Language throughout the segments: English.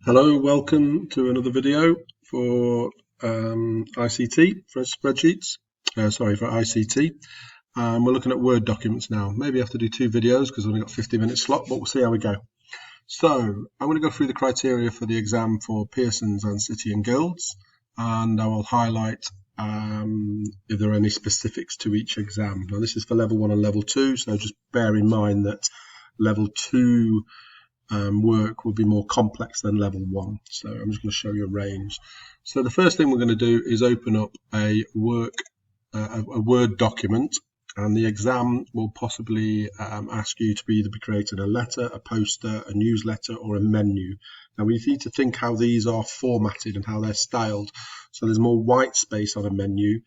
Hello, welcome to another video for ICT, for spreadsheets, for ICT. We're looking at Word documents now. Maybe I have to do two videos because I've only got 50 minutes slot, but we'll see how we go. So I'm going to go through the criteria for the exam for Pearson's and City and Guilds, and I will highlight if there are any specifics to each exam. Now this is for level 1 and level 2, so just bear in mind that level 2 work will be more complex than level 1. So I'm just going to show you a range. So the first thing we're going to do is open up a Word document, and the exam will possibly ask you to either be creating a letter, a poster, a newsletter, or a menu. Now we need to think how these are formatted and how they're styled. So there's more white space on a menu.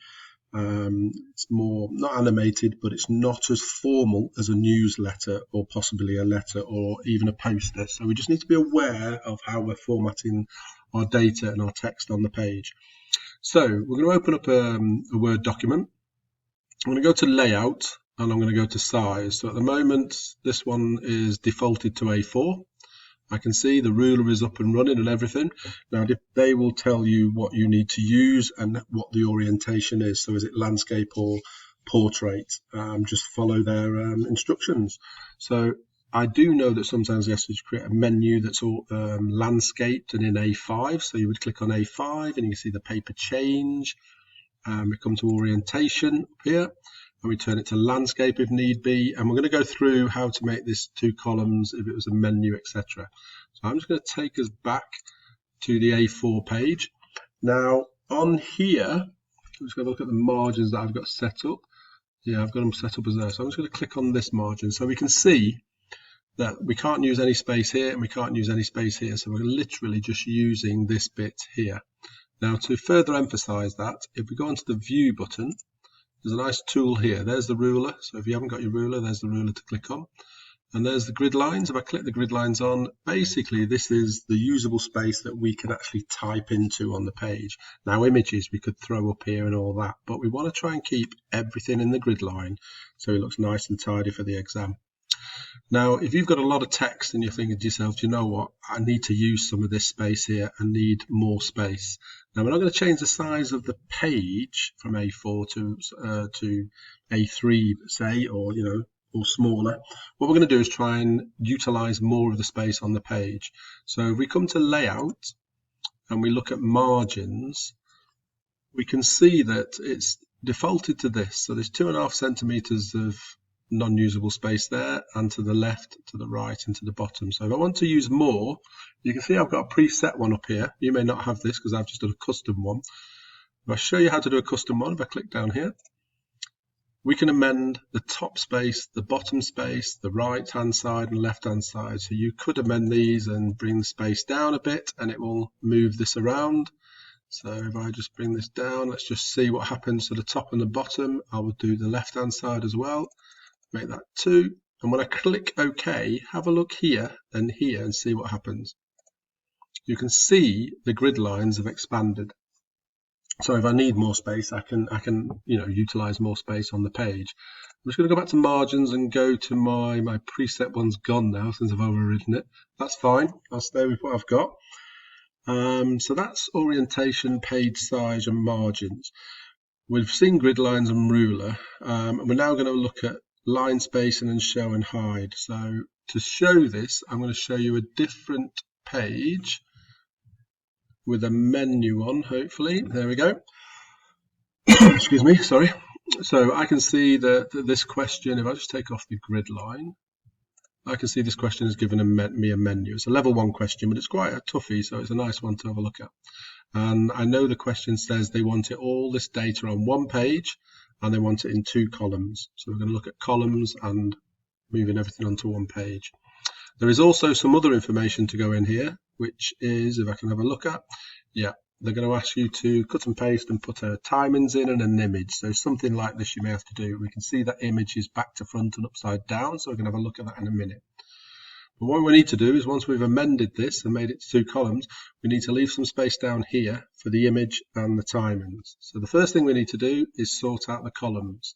It's more not animated, but it's not as formal as a newsletter or possibly a letter or even a poster. So we just need to be aware of how we're formatting our data and our text on the page. So we're going to open up a Word document. I'm going to go to layout and I'm going to go to size. So at the moment this one is defaulted to A4. I can see the ruler is up and running and everything. Now they will tell you what you need to use and what the orientation is. So is it landscape or portrait? Just follow their instructions. So I do know that sometimes they ask you to create a menu that's all landscaped and in A5. So you would click on A5 and you can see the paper change. We come to orientation up here. And we turn it to landscape if need be, and we're going to go through how to make this 2 columns if it was a menu, etc. So I'm just going to take us back to the A4 page. Now on here, I'm just going to look at the margins that I've got set up. Yeah, I've got them set up as there. So I'm just going to click on this margin so we can see that we can't use any space here and we can't use any space here. So we're literally just using this bit here. Now to further emphasize that, if we go onto the view button, there's a nice tool here. There's the ruler. So if you haven't got your ruler, there's the ruler to click on. And there's the grid lines. If I click the grid lines on, basically this is the usable space that we can actually type into on the page. Now images we could throw up here and all that, but we want to try and keep everything in the grid line so it looks nice and tidy for the exam. Now, if you've got a lot of text and you're thinking to yourself, do you know what, I need to use some of this space here and need more space. Now, we're not going to change the size of the page from A4 to A3, say, or smaller. What we're going to do is try and utilize more of the space on the page. So if we come to layout and we look at margins, we can see that it's defaulted to this. So there's 2.5 centimeters of non-usable space there, and to the left, to the right, and to the bottom. So if I want to use more, you can see I've got a preset one up here. You may not have this because I've just done a custom one. If I show you how to do a custom one, if I click down here, we can amend the top space, the bottom space, the right hand side and left hand side. So you could amend these and bring the space down a bit and it will move this around. So if I just bring this down, let's just see what happens to the top and the bottom. I will do the left hand side as well. Make that 2, and when I click OK, have a look here and here and see what happens. You can see the grid lines have expanded. So if I need more space, I can utilize more space on the page. I'm just going to go back to margins and go to my preset one's gone now since I've overridden it. That's fine. I'll stay with what I've got. So that's orientation, page size, and margins. We've seen grid lines and ruler. We're now going to look at line spacing and show and hide. So to show this, I'm going to show you a different page with a menu on, hopefully. There we go. Excuse me, sorry. So I can see that this question, if I just take off the grid line, I can see this question has given me a menu. It's a level 1 question, but it's quite a toughie, so it's a nice one to have a look at. And I know the question says they want all this data on one page, and they want it in 2 columns. So we're going to look at columns and moving everything onto one page. There is also some other information to go in here, which is, if I can have a look at, yeah, they're going to ask you to cut and paste and put a timings in and an image. So something like this you may have to do. We can see that image is back to front and upside down, so we're going to have a look at that in a minute. But what we need to do is, once we've amended this and made it to 2 columns, we need to leave some space down here for the image and the timings. So the first thing we need to do is sort out the columns.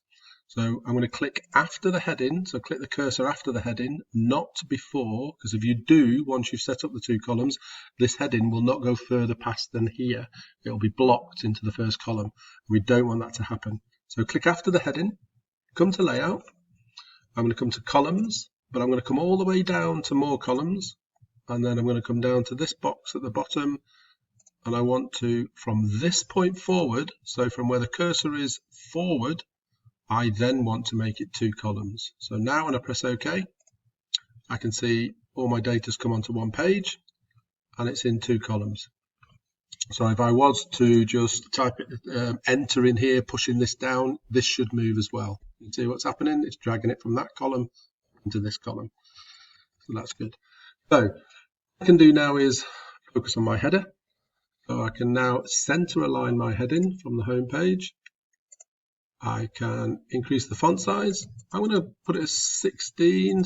So I'm going to click after the heading, so click the cursor after the heading, not before, because if you do, once you've set up the 2 columns, this heading will not go further past than here. It will be blocked into the first column. We don't want that to happen. So click after the heading, come to layout, I'm going to come to columns, but I'm going to come all the way down to more columns, and then I'm going to come down to this box at the bottom, and I want to, from this point forward, so from where the cursor is forward, I then want to make it 2 columns. So now when I press OK, I can see all my data's come onto one page and it's in 2 columns. So if I was to just type it, enter in here, pushing this down, this should move as well. You can see what's happening. It's dragging it from that column into this column. So that's good. So what I can do now is focus on my header. So I can now center align my heading from the home page. I can increase the font size. I'm going to put it as 16.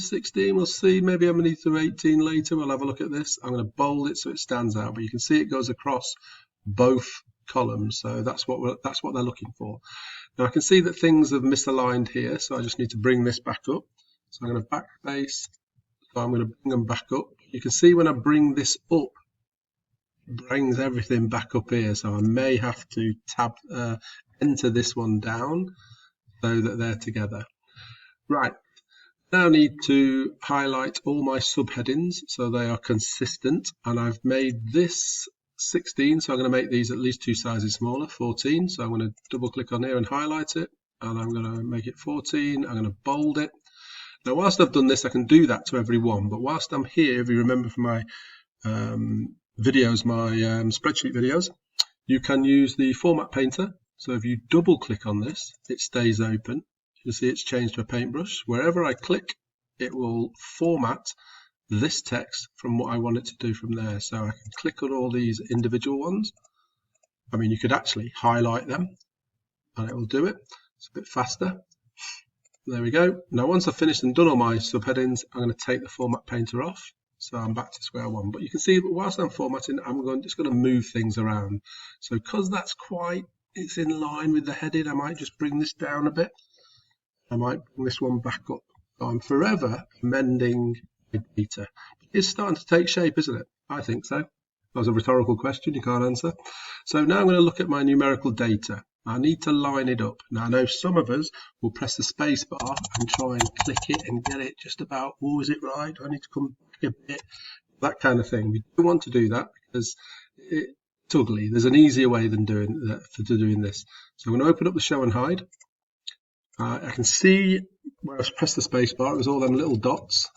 We'll see. Maybe I'm going to need to 18 later. We'll have a look at this. I'm going to bold it so it stands out, but you can see it goes across both columns. So that's what they're looking for. Now I can see that things have misaligned here, so I just need to bring this back up. So I'm going to backspace. So I'm going to bring them back up. You can see when I bring this up, it brings everything back up here. So I may have to enter this one down so that they're together. Right, now I need to highlight all my subheadings so they are consistent, and I've made this 16, so I'm going to make these at least 2 sizes smaller, 14. So I'm going to double click on here and highlight it, and I'm going to make it 14. I'm going to bold it. Now whilst I've done this, I can do that to every one, but whilst I'm here, if you remember from my videos, my spreadsheet videos, you can use the format painter. So if you double click on this, it stays open. You'll see it's changed to a paintbrush. Wherever I click, it will format this text from what I want it to do from there. So I can click on all these individual ones. I mean, you could actually highlight them and it will do it. It's a bit faster. There we go. Now once I've finished and done all my subheadings, I'm going to take the format painter off. So I'm back to square one. But you can see whilst I'm formatting, I'm just going to move things around. So because it's in line with the heading, I might just bring this down a bit. I might bring this one back up. So I'm forever amending my data. It's starting to take shape, isn't it? I think so. That was a rhetorical question you can't answer. So now I'm going to look at my numerical data. I need to line it up. Now I know some of us will press the space bar and try and click it and get it just about, oh, is it right? I need to come back a bit. That kind of thing. We don't want to do that because it's ugly. There's an easier way than doing this. So I'm going to open up the show and hide. I can see where I pressed the space bar, it was all them little dots.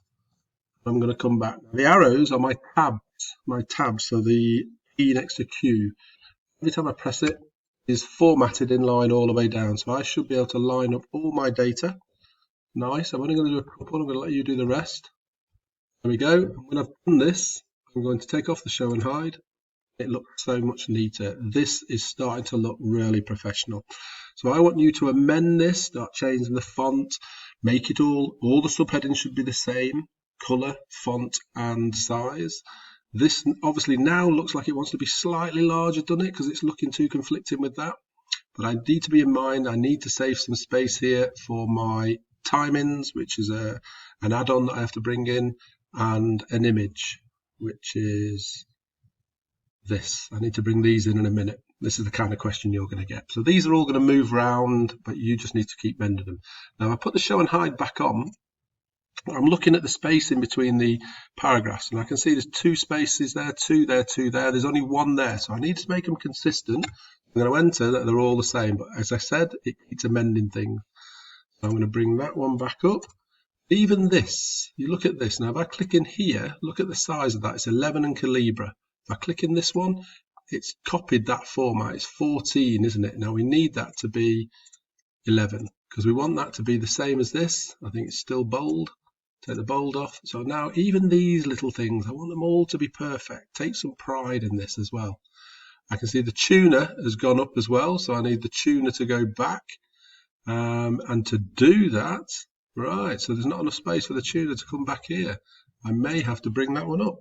I'm going to come back. Now, the arrows are my tabs, so the E next to Q. Every time I press it, is formatted in line all the way down. So I should be able to line up all my data. Nice. I'm only going to do a couple. I'm going to let you do the rest. There we go. And when I've done this, I'm going to take off the show and hide. It looks so much neater. This is starting to look really professional. So I want you to amend this, start changing the font, make it all the subheadings should be the same, color, font, and size. This obviously now looks like it wants to be slightly larger, doesn't it? Because it's looking too conflicting with that. But I need to be in mind, I need to save some space here for my timings, which is an add-on that I have to bring in, and an image, which is this. I need to bring these in a minute. This is the kind of question you're going to get. So these are all going to move around, but you just need to keep mending them. Now I put the show and hide back on. I'm looking at the space in between the paragraphs, and I can see there's 2 spaces there, 2 there, 2 there. There's only 1 there, so I need to make them consistent. I'm going to enter that they're all the same, but as I said, it keeps amending things. So I'm going to bring that one back up. Even this, you look at this. Now if I click in here, look at the size of that. It's 11 in Calibra. If I click in this one, it's copied that format. It's 14, isn't it? Now we need that to be 11 because we want that to be the same as this. I think it's still bold. Take the bold off. So now even these little things, I want them all to be perfect. Take some pride in this as well. I can see the tuner has gone up as well, so I need the tuner to go back. And to do that, right, so there's not enough space for the tuner to come back here. I may have to bring that one up.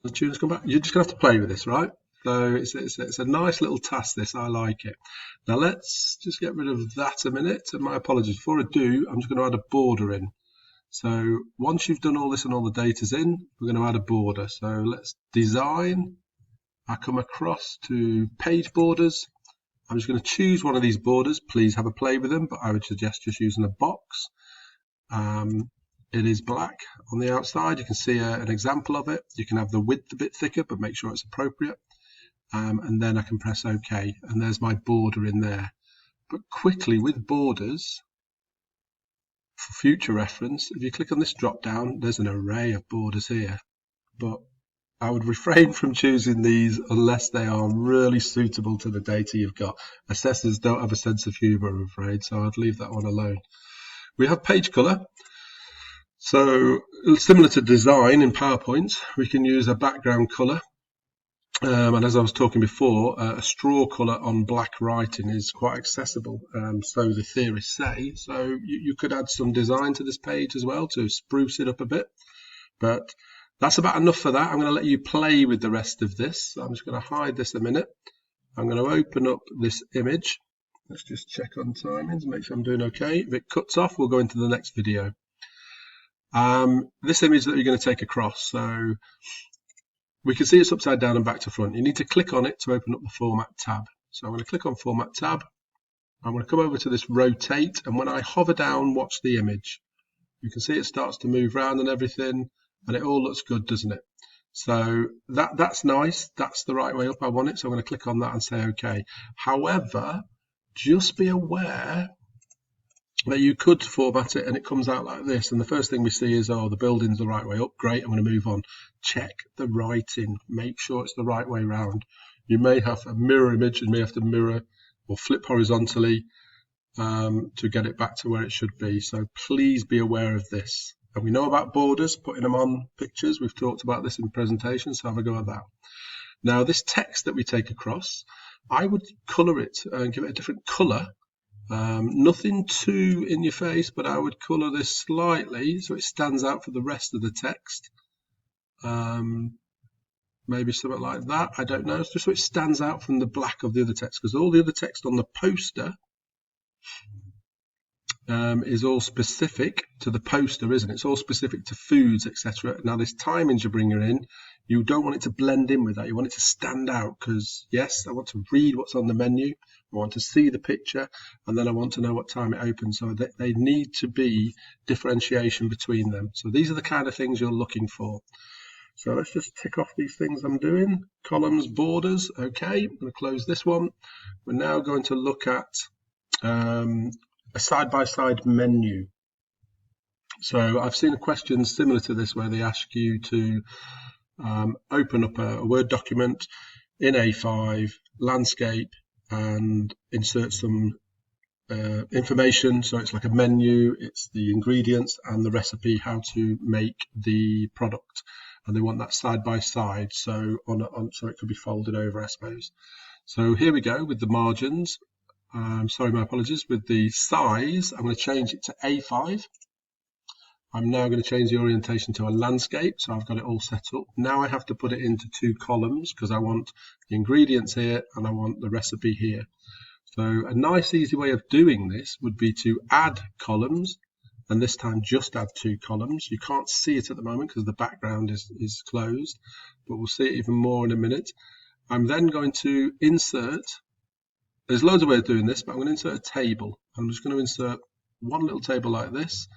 The tuner's come back. You're just going to have to play with this, right? So it's a nice little task, this. I like it. Now let's just get rid of that a minute. And my apologies. Before I do, I'm just going to add a border in. So once you've done all this and all the data's in, we're going to add a border. So let's design. I come across to page borders. I'm just going to choose one of these borders. Please have a play with them, but I would suggest just using a box. It is black on the outside. You can see an example of it. You can have the width a bit thicker, but make sure it's appropriate. And then I can press OK. And there's my border in there. But quickly, with borders, for future reference, if you click on this drop down, there's an array of borders here. But I would refrain from choosing these unless they are really suitable to the data you've got. Assessors don't have a sense of humour, I'm afraid, so I'd leave that one alone. We have page colour. So similar to design in PowerPoint, we can use a background colour. And as I was talking before, a straw colour on black writing is quite accessible, so the theorists say. So you could add some design to this page as well to spruce it up a bit. But that's about enough for that. I'm going to let you play with the rest of this. So I'm just going to hide this a minute. I'm going to open up this image. Let's just check on timings, make sure I'm doing okay. If it cuts off, we'll go into the next video. This image that you're going to take across, so we can see it's upside down and back to front. You need to click on it to open up the Format tab. So I'm going to click on Format tab. I'm going to come over to this Rotate, and when I hover down, watch the image. You can see it starts to move around and everything, and it all looks good, doesn't it? So that's nice. That's the right way up I want it. So I'm going to click on that and say OK. However, just be aware that you could format it and it comes out like this, and the first thing we see is, oh, the building's the right way up. Great, I'm going to move on. Check the writing. Make sure it's the right way round. You may have a mirror image. You may have to mirror or flip horizontally to get it back to where it should be. So please be aware of this. And we know about borders, putting them on pictures. We've talked about this in presentations, so have a go at that. Now, this text that we take across, I would colour it and give it a different colour. Nothing too in your face, but I would colour this slightly so it stands out for the rest of the text. Maybe something like that. I don't know. It's just so it stands out from the black of the other text, because all the other text on the poster is all specific to the poster, isn't it? It's all specific to foods, etc. Now, this timings you're bringing in, you don't want it to blend in with that. You want it to stand out, because yes, I want to read what's on the menu. I want to see the picture, and then I want to know what time it opens. So they need to be differentiation between them. So these are the kind of things you're looking for. So let's just tick off these things I'm doing. Columns, borders. Okay, I'm going to close this one. We're now going to look at a side-by-side menu. So I've seen questions similar to this where they ask you to open up a Word document in A5, landscape, and insert some information. So it's like a menu, it's the ingredients and the recipe, how to make the product. And they want that side by side, so so it could be folded over, I suppose. So here we go with the margins. Sorry, my apologies. With the size, I'm going to change it to A5. I'm now going to change the orientation to a landscape, so I've got it all set up. Now I have to put it into 2 columns because I want the ingredients here and I want the recipe here. So a nice easy way of doing this would be to add columns, and this time just add 2 columns. You can't see it at the moment because the background is closed, but we'll see it even more in a minute. I'm then going to insert, there's loads of ways of doing this, but I'm going to insert a table. I'm just going to insert one little table like this.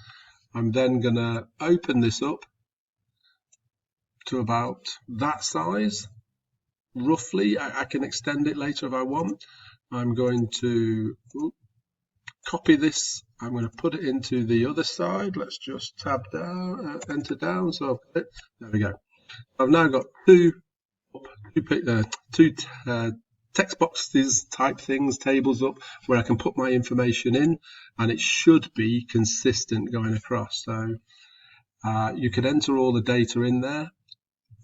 I'm then going to open this up to about that size, roughly. I can extend it later if I want. I'm going to copy this. I'm going to put it into the other side. Let's just tab down, enter down. So there we go. I've now got two text boxes type things, tables up, where I can put my information in, and it should be consistent going across. So you could enter all the data in there,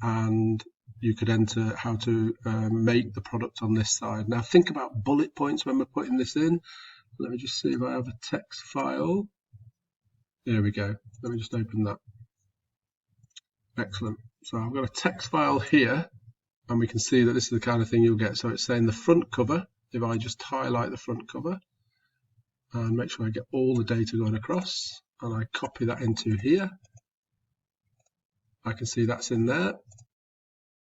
and you could enter how to make the product on this side. Now think about bullet points when we're putting this in. Let me just see if I have a text file. There we go. Let me just open that. Excellent. So I've got a text file here. and we can see that this is the kind of thing you'll get. So it's saying the front cover. If I just highlight the front cover and make sure I get all the data going across, and I copy that into here, I can see that's in there.